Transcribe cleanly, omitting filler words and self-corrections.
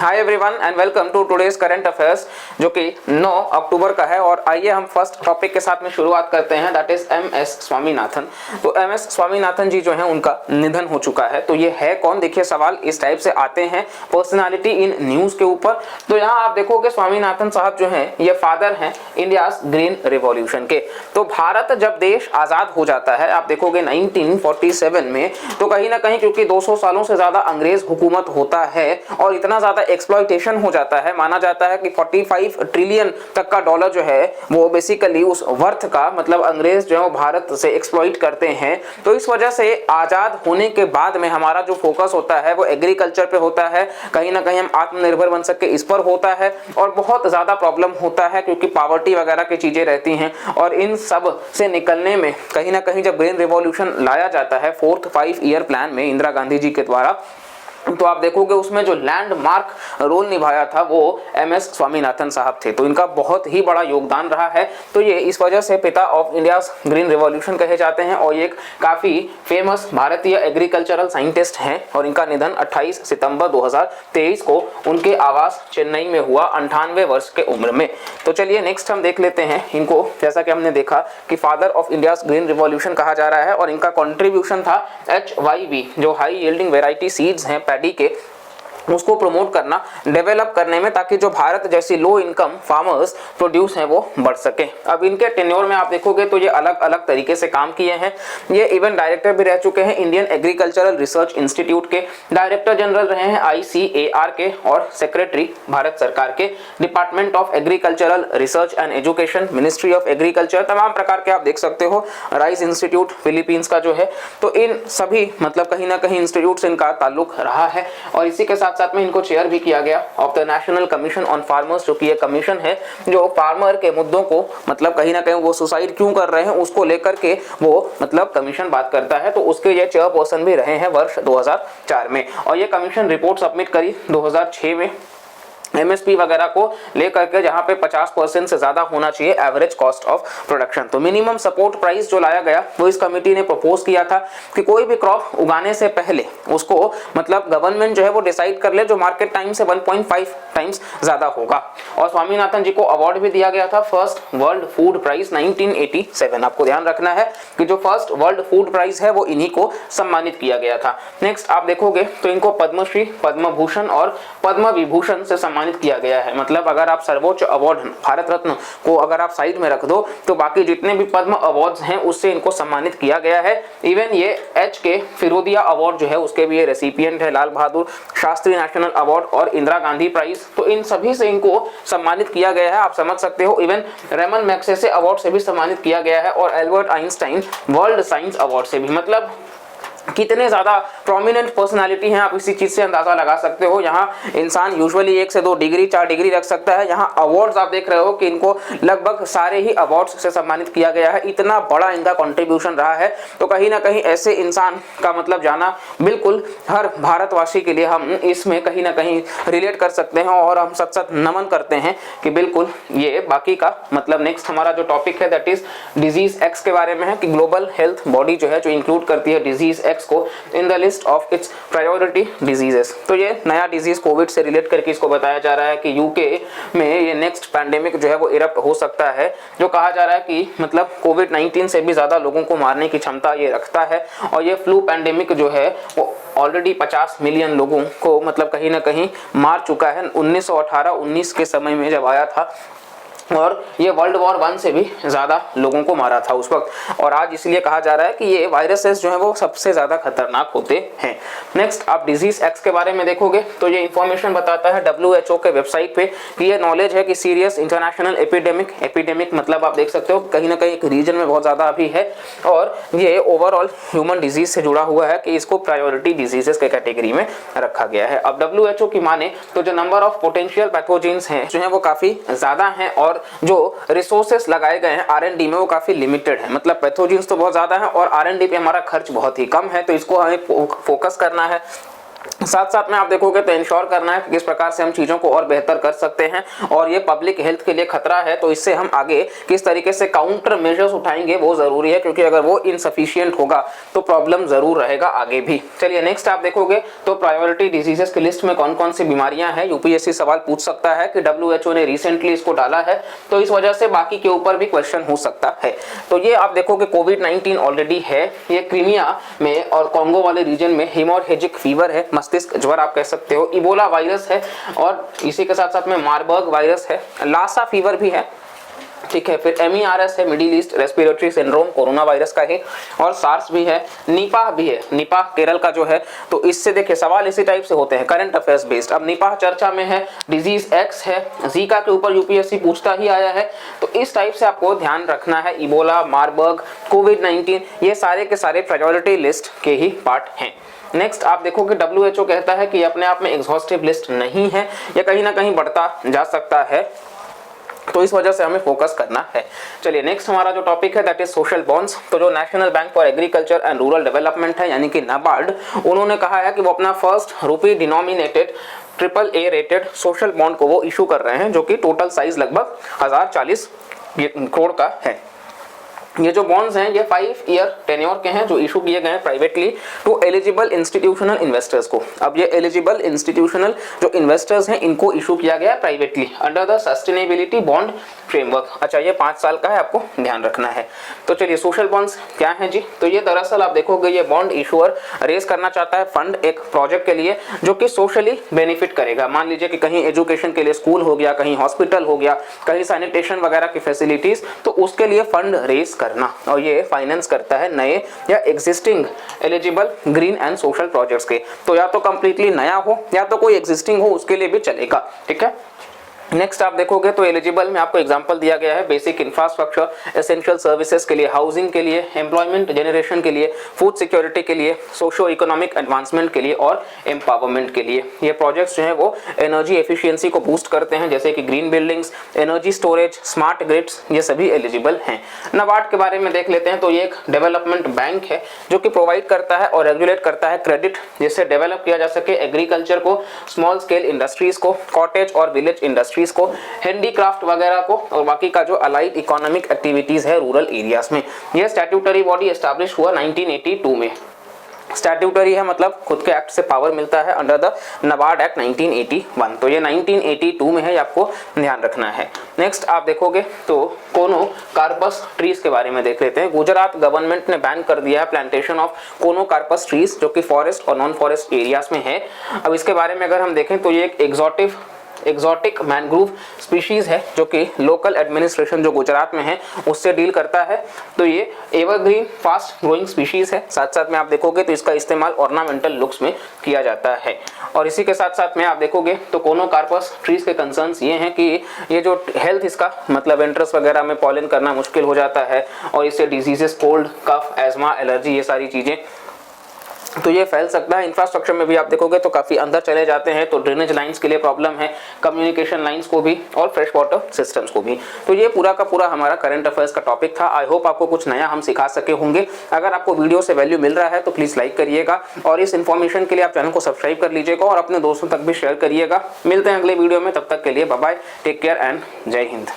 Hi everyone and welcome to today's current affairs जो कि 9 अक्टूबर का है। और आइए हम फर्स्ट टॉपिक के साथ में शुरुआत करते हैं, दैट इज एम.एस. स्वामीनाथन। तो एम.एस. स्वामीनाथन जी जो है उनका निधन हो चुका है। तो ये है कौन, देखिए सवाल इस टाइप से आते हैं पर्सनालिटी इन न्यूज के ऊपर। तो यहाँ आप देखोगे स्वामीनाथन साहब जो हैं ये फादर हैं इंडियाज ग्रीन रिवॉल्यूशन के। तो भारत जब देश आजाद हो जाता है, आप देखोगे 1947 में, तो कहीं ना कहीं क्योंकि 200 सालों से ज्यादा अंग्रेज हुकूमत होता है और इतना ज्यादा एक्सप्लॉइटेशन हो जाता है, माना जाता है कि 45 ट्रिलियन तक का डॉलर जो है वो बेसिकली उस वर्थ का, मतलब अंग्रेज जो है वो भारत से एक्सप्लॉइट करते हैं। तो इस वजह से आजाद होने के बाद में हमारा जो फोकस होता है वो एग्रीकल्चर पे होता है, कहीं ना कहीं हम आत्मनिर्भर बन सके इस पर होता है। और बहुत ज्यादा प्रॉब्लम होता है क्योंकि पावर्टी वगैरह की चीजें रहती हैं। और इन सब से निकलने में कहीं ना कहीं जब ग्रीन रिवॉल्यूशन लाया जाता है 4th 5 ईयर प्लान में इंदिरा गांधी जी के द्वारा, तो आप देखोगे उसमें जो लैंडमार्क रोल निभाया था वो एम.एस. स्वामीनाथन साहब थे। तो इनका बहुत ही बड़ा योगदान रहा है। तो ये इस वजह से पिता ऑफ इंडियाज ग्रीन रिवॉल्यूशन कहे जाते हैं और ये एक काफी फेमस भारतीय एग्रीकल्चरल साइंटिस्ट हैं। और इनका निधन 28 सितंबर 2023 को उनके आवास चेन्नई में हुआ 98 वर्ष के उम्र में। तो चलिए नेक्स्ट हम देख लेते हैं इनको। जैसा कि हमने देखा कि father of India's green revolution कहा जा रहा है और इनका कॉन्ट्रीब्यूशन था HYV जो हाई यील्डिंग वेराइटी सीड्स हैं पैडी के, उसको प्रमोट करना, डेवलप करने में, ताकि जो भारत जैसी लो इनकम फार्मर्स प्रोड्यूस हैं वो बढ़ सके। अब इनके टेन्योर में आप देखोगे तो ये अलग अलग तरीके से काम किए हैं। ये इवन डायरेक्टर भी रह चुके हैं इंडियन एग्रीकल्चरल रिसर्च इंस्टीट्यूट के, डायरेक्टर जनरल रहे हैं ICAR के और सेक्रेटरी भारत सरकार के department of agricultural research and education, ministry of agriculture, तमाम प्रकार के आप देख सकते हो, राइस इंस्टीट्यूट फिलीपींस का जो है। तो इन सभी मतलब कहीं ना कहीं इंस्टीट्यूट से इनका ताल्लुक रहा है। और इसी के साथ में इनको चेयर भी किया गया of the national commission on farmers, जो कि ये कमीशन है जो फार्मर के मुद्दों को, मतलब कहीं ना कहीं वो सुसाइड क्यों कर रहे हैं उसको लेकर के वो मतलब कमीशन बात करता है। तो उसके ये चेयरपर्सन भी रहे हैं वर्ष 2004 में। और ये कमीशन रिपोर्ट सबमिट करी 2006 में MSP वगैरह को लेकर के, जहां पे 50% से ज्यादा होना चाहिए एवरेज कॉस्ट ऑफ प्रोडक्शन। तो मिनिमम सपोर्ट प्राइस जो लाया गया वो इस कमेटी ने प्रपोज किया था कि कोई भी क्रॉप उगाने से पहले उसको मतलब गवर्नमेंट जो है वो डिसाइड कर ले जो मार्केट टाइम से 1.5 टाइम्स ज्यादा होगा। और स्वामीनाथन जी को अवार्ड भी दिया गया था फर्स्ट वर्ल्ड फूड प्राइज 1987। आपको ध्यान रखना है कि जो फर्स्ट वर्ल्ड फूड प्राइज है वो इन्हीं को सम्मानित किया गया था। नेक्स्ट आप देखोगे तो इनको पद्मश्री, पद्म भूषण और पद्म विभूषण से सम्मानित किया गया है। मतलब अगर आप सर्वोच्च अवार्ड भारत रत्न को अगर आप साइड में रख दो तो बाकी जितने भी पद्म अवार्ड्स हैं उससे इनको सम्मानित किया गया है। इवन ये HK फिरोदिया अवार्ड जो है उसके भी ये रेसिपिएंट है, लाल बहादुर शास्त्री नेशनल अवार्ड और इंदिरा गांधी प्राइज। तो इन सभी से इनको सम्मानित किया गया है, आप समझ सकते हो। इवन रेमन मैग्सेसे अवार्ड से भी सम्मानित किया गया है और Albert Einstein world science award से भी। मतलब कितने ज्यादा प्रोमिनेंट पर्सनालिटी हैं, आप इसी चीज से अंदाजा लगा सकते हो। यहाँ इंसान यूजुअली 1 से 2 डिग्री 4 डिग्री रख सकता है, यहाँ अवार्ड्स आप देख रहे हो कि इनको लगभग सारे ही अवार्ड्स से सम्मानित किया गया है। इतना बड़ा इनका कंट्रीब्यूशन रहा है। तो कहीं ना कहीं ऐसे इंसान का मतलब जाना बिल्कुल हर भारतवासी के लिए हम इसमें कहीं ना कहीं रिलेट कर सकते हैं और हम सच सच नमन करते हैं कि बिल्कुल ये बाकी का मतलब। नेक्स्ट हमारा जो टॉपिक है दैट इज डिजीज एक्स के बारे में है कि ग्लोबल हेल्थ बॉडी जो है जो इंक्लूड करती है डिजीज एक्स को in the list of its priority diseases. तो ये नया डिजीज कोविड से रिलेट करके इसको बताया जा रहा है कि यूके में ये नेक्स्ट पैंडेमिक जो है वो इरप्ट हो सकता है, जो कहा जा रहा है कि मतलब कोविड-19 से भी ज्यादा लोगों को मारने की क्षमता ये रखता है। और ये फ्लू पैंडेमिक जो है वो ऑलरेडी 50 मिलियन लोगों को मतलब कहीं ना कहीं मार चुका है 1918-19 के समय में जब आया था। और ये वर्ल्ड वॉर 1 से भी ज्यादा लोगों को मारा था उस वक्त। और आज इसलिए कहा जा रहा है कि ये वायरसेस जो है वो सबसे ज्यादा खतरनाक होते हैं। नेक्स्ट आप डिजीज एक्स के बारे में देखोगे तो ये इंफॉर्मेशन बताता है WHO के वेबसाइट पे कि ये नॉलेज है कि सीरियस इंटरनेशनल एपिडेमिक मतलब आप देख सकते हो कहीं ना कहीं एक रीजन में बहुत ज्यादा अभी है। और ये ओवरऑल ह्यूमन डिजीज से जुड़ा हुआ है कि इसको प्रायोरिटी डिजीजेस के कैटेगरी में रखा गया है। अब WHO की माने तो जो नंबर ऑफ पोटेंशियल पैथोजेंस हैं जो है वो काफी ज्यादा हैं और जो रिसोर्सेस लगाए गए हैं R&D में वो काफी लिमिटेड है। मतलब पैथोजेंस तो बहुत ज्यादा है और R&D पे हमारा खर्च बहुत ही कम है। तो इसको हमें फोकस करना है साथ साथ में आप देखोगे तो इंश्योर करना है कि किस प्रकार से हम चीज़ों को और बेहतर कर सकते हैं और ये पब्लिक हेल्थ के लिए खतरा है तो इससे हम आगे किस तरीके से काउंटर मेजर्स उठाएंगे वो ज़रूरी है, क्योंकि अगर वो इनसफिशिएंट होगा तो प्रॉब्लम ज़रूर रहेगा आगे भी। चलिए नेक्स्ट आप देखोगे तो प्रायोरिटी डिजीजेस की लिस्ट में कौन कौन सी बीमारियां हैं, यूपीएससी सवाल पूछ सकता है कि WHO ने रिसेंटली इसको डाला है तो इस वजह से बाकी के ऊपर भी क्वेश्चन हो सकता है। तो ये आप देखोगे कोविड-19 ऑलरेडी है, ये क्रीमिया में और कॉन्गो वाले रीजन में हेमोरेजिक फीवर है, मस्तिष्क ज्वर आप कह सकते हो, इबोला वायरस है और इसी के साथ साथ में मार्बर्ग वायरस है, लासा फीवर भी है, ठीक है, फिर MERS है, middle east respiratory syndrome corona virus का है, और सार्स भी है, निपाह भी है, निपाह केरल का जो है। तो इससे देखिए सवाल इसी टाइप से होते हैं करंट अफेयर्स बेस्ड। अब निपाह चर्चा में है, डिजीज X है, जीका के ऊपर यूपीएससी पूछता ही आया है, तो इस टाइप से आपको ध्यान रखना है। इबोला, मार्बर्ग, कोविड-19 ये सारे के सारे प्रायोरिटी लिस्ट के ही पार्ट हैं। नेक्स्ट आप देखोगे WHO कहता है कि अपने आप में एग्जॉस्टिव लिस्ट नहीं है, या कहीं ना कहीं बढ़ता जा सकता है, तो इस वजह से हमें फोकस करना है। चलिए नेक्स्ट हमारा जो टॉपिक है दैट इज सोशल बॉन्ड्स। तो जो national bank for agriculture and rural development है यानी कि नाबार्ड, उन्होंने कहा है कि वो अपना first rupee denominated AAA rated social bond को वो इशू कर रहे हैं, जो कि टोटल साइज लगभग 1040 करोड़ का है। ये जो बॉन्ड्स हैं ये 5 ईयर टेन्योर के हैं जो इशू किए गए हैं privately to eligible institutional investors को। अब ये एलिजिबल इंस्टीट्यूशनल जो इन्वेस्टर्स हैं इनको इशू किया गया है privately under the sustainability bond framework. अच्छा, ये 5 साल का है, आपको ध्यान रखना है। तो चलिए सोशल बॉन्ड्स क्या है जी, तो ये दरअसल आप देखोगे ये बॉन्ड इशूअर रेज करना चाहता है फंड एक प्रोजेक्ट के लिए जो कि सोशली बेनिफिट करेगा। मान लीजिए कि कहीं एजुकेशन के लिए स्कूल हो गया, कहीं हॉस्पिटल हो गया, कहीं सैनिटेशन वगैरह की फैसिलिटीज, तो उसके लिए फंड रेज करना, और ये फाइनेंस करता है नए या existing eligible green and social projects के। तो या तो कंप्लीटली नया हो या तो कोई एग्जिस्टिंग हो, उसके लिए भी चलेगा, ठीक है। नेक्स्ट आप देखोगे तो एलिजिबल में आपको एग्जांपल दिया गया है बेसिक इंफ्रास्ट्रक्चर, एसेंशियल सर्विसेज के लिए, हाउसिंग के लिए, एम्प्लॉयमेंट जनरेशन के लिए, फूड सिक्योरिटी के लिए, सोशो इकोनॉमिक एडवांसमेंट के लिए और एम्पावरमेंट के लिए। ये प्रोजेक्ट्स जो है वो एनर्जी एफिशिएंसी को बूस्ट करते हैं, जैसे कि green buildings, energy storage, smart grids, ये सभी एलिजिबल हैं। नाबार्ड के बारे में देख लेते हैं। तो ये एक डेवलपमेंट बैंक है जो कि प्रोवाइड करता है और रेगुलेट करता है क्रेडिट, जिससे डेवलप किया जा सके एग्रीकल्चर को, स्मॉल स्केल इंडस्ट्रीज को, कॉटेज और विलेज इंडस्ट्री को, हैंडीक्राफ्ट वगैरह को, और बाकी का जो अलाइड इकोनॉमिक एक्टिविटीज है रूरल एरियाज में। यह स्टैट्यूटरी बॉडी एस्टैब्लिश हुआ 1982 में। स्टैट्यूटरी है मतलब खुद के एक्ट से पावर मिलता है अंडर द नाबार्ड एक्ट 1981। तो ये 1982 में है, ये आपको ध्यान रखना है। नेक्स्ट आप देखोगे तो कोनो कार्पस ट्रीज के बारे में देख लेते हैं। गुजरात गवर्नमेंट ने बैन कर दिया है प्लांटेशन ऑफ कोनो कार्पस ट्रीज जो कि फॉरेस्ट और नॉन फॉरेस्ट एरियाज में है। अब इसके बारे में अगर हम देखें तो ये एक एक्सोटिक मैनग्रोव स्पीशीज है जो कि लोकल एडमिनिस्ट्रेशन जो गुजरात में है उससे डील करता है। तो ये एवरग्रीन फास्ट ग्रोइंग स्पीशीज है। साथ साथ में आप देखोगे तो इसका इस्तेमाल ऑर्नामेंटल लुक्स में किया जाता है। और इसी के साथ साथ में आप देखोगे तो कोनो कार्पस ट्रीज के कंसर्न्स ये हैं कि ये जो हेल्थ इसका मतलब एंट्रस वगैरह में पॉलन करना मुश्किल हो जाता है और इससे डिजीजेस कोल्ड, कफ, एजमा, एलर्जी ये सारी चीजें तो ये फैल सकता है। इंफ्रास्ट्रक्चर में भी आप देखोगे तो काफी अंदर चले जाते हैं, तो ड्रेनेज लाइंस के लिए प्रॉब्लम है, कम्युनिकेशन लाइंस को भी और फ्रेश वाटर सिस्टम्स को भी। तो ये पूरा का पूरा हमारा करंट अफेयर्स का टॉपिक था। आई होप आपको कुछ नया हम सिखा सके होंगे। अगर आपको वीडियो से वैल्यू मिल रहा है तो प्लीज लाइक करिएगा और इस इन्फॉर्मेशन के लिए आप चैनल को सब्सक्राइब कर लीजिएगा और अपने दोस्तों तक भी शेयर करिएगा। मिलते हैं अगले वीडियो में, तब तक के लिए bye bye, take care and जय हिंद।